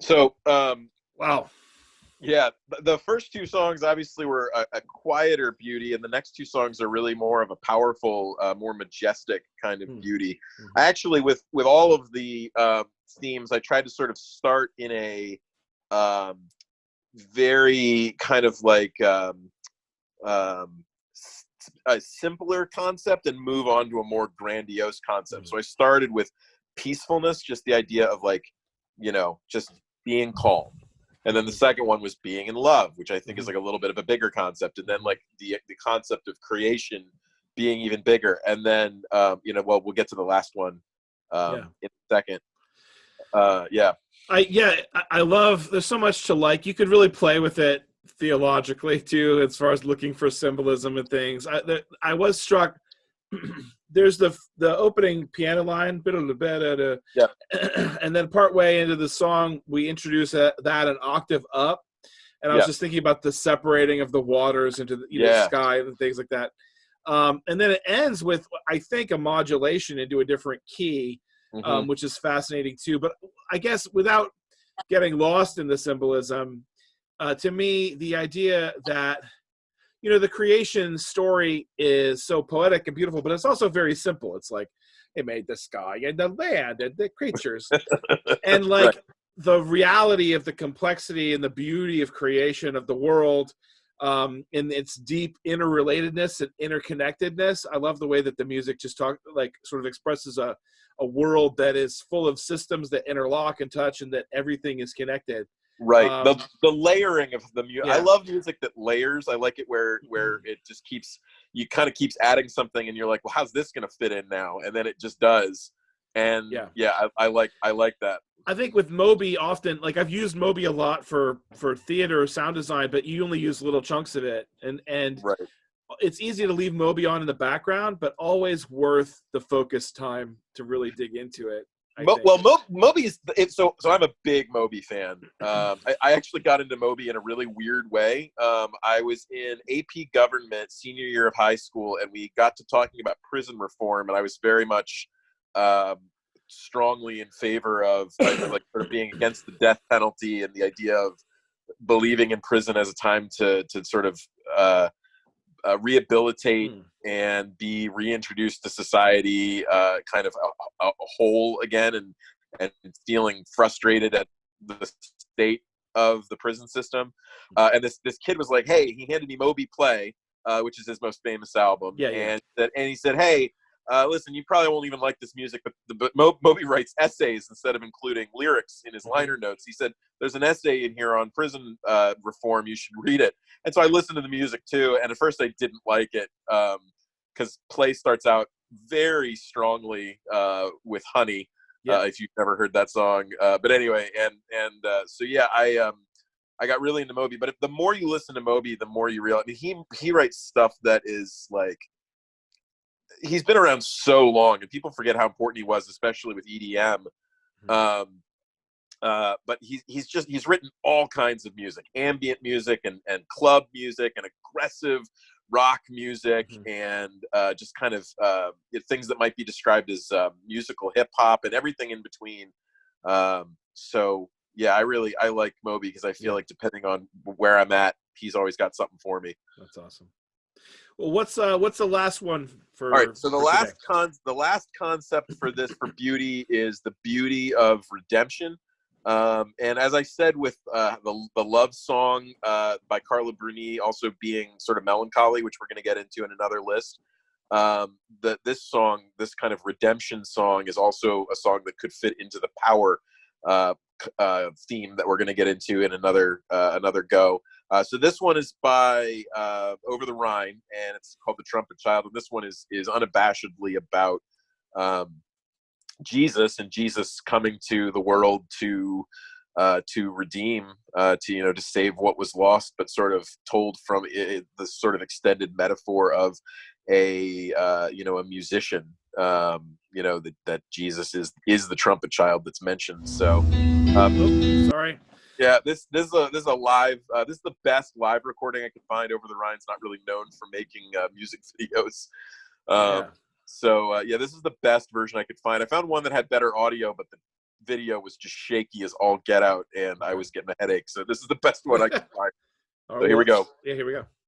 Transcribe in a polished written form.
So, Wow. yeah, the first two songs obviously were a quieter beauty, and the next two songs are really more of a powerful, more majestic kind of beauty. I Mm-hmm. actually, with all of the themes, I tried to sort of start in a um, very kind of like um, a simpler concept and move on to a more grandiose concept. Mm-hmm. So I started with peacefulness, just the idea of like, just being calm. And then the second one was being in love, which I think is Mm-hmm. like a little bit of a bigger concept. And then Mm-hmm. like the concept of creation being even bigger. And then well, we'll get to the last one Yeah. in a second. Yeah. I love. There's so much to like. You could really play with it theologically too, as far as looking for symbolism and things. I was struck. There's the opening piano line, Yeah. and then part way into the song, we introduce that an octave up. And I was Yeah. just thinking about the separating of the waters into the Yeah. sky and things like that. And then it ends with, I think, a modulation into a different key, Hmm. which is fascinating too. But I guess without getting lost in the symbolism, to me, the idea that the creation story is so poetic and beautiful, but it's also very simple. It's like it made the sky and the land and the creatures, and Right. like the reality of the complexity and the beauty of creation of the world, in its deep interrelatedness and interconnectedness. I love the way that the music just sort of expresses a world that is full of systems that interlock and touch, and that everything is connected. Right. The um the layering of the music. I yeah. love music that layers. I like it where it just keeps you kind of keeps adding something and you're like, well, how's this gonna fit in now? And then it just does. And Yeah, yeah, I like that. I think with Moby, often, like, I've used Moby a lot for theater sound design, but you only use little chunks of it, and Right. it's easy to leave Moby on in the background, but always worth the focus time to really dig into it, I think. Moby's so I'm a big Moby fan. I actually got into Moby in a really weird way. I was in AP Government senior year of high school, and we got to talking about prison reform, and I was very much um, strongly in favor of like sort of being against the death penalty and the idea of believing in prison as a time to sort of uh, rehabilitate Mm. and be reintroduced to society, kind of a whole again, and feeling frustrated at the state of the prison system. And this kid was like, "Hey," he handed me Moby Play, which is his most famous album, Yeah, yeah. and he said, "Hey, listen, you probably won't even like this music, but Moby writes essays instead of including lyrics in his Hmm. liner notes." He said, "There's an essay in here on prison reform. You should read it." And so I listened to the music too. And at first I didn't like it because Play starts out very strongly with Honey. Yeah. If you've never heard that song, but anyway, so yeah, I got really into Moby. But the more you listen to Moby, the more you realize. I mean, he writes stuff that is like he's been around so long, and people forget how important he was, especially with EDM. Hmm. Um, but he's written all kinds of music, ambient music and club music and aggressive rock music, Hmm. and just kind of things that might be described as musical hip hop and everything in between. So yeah, I like Moby because I feel Yeah, like depending on where I'm at, he's always got something for me. that's awesome. Well, what's the last one All right, for so for today? the last concept for this for beauty is the beauty of redemption. And as I said, with the love song by Carla Bruni also being sort of melancholy, which we're going to get into in another list, that this song, this kind of redemption song, is also a song that could fit into the power uh, theme that we're going to get into in another go. So this one is by Over the Rhine, and it's called "The Trumpet Child." And this one is unabashedly about um, Jesus and Jesus coming to the world to redeem, to save what was lost, but sort of told from the sort of extended metaphor of a musician. That Jesus is the trumpet child that's mentioned. So Oh, sorry. yeah, this is a live. This is the best live recording I could find. Over the Rhine's not really known for making music videos. Yeah. Um, so yeah, this is the best version I could find. I found one that had better audio, but video was just shaky as all get out, and I was getting a headache. So this is the best one I could find. All So here we right, go. Yeah, here we go.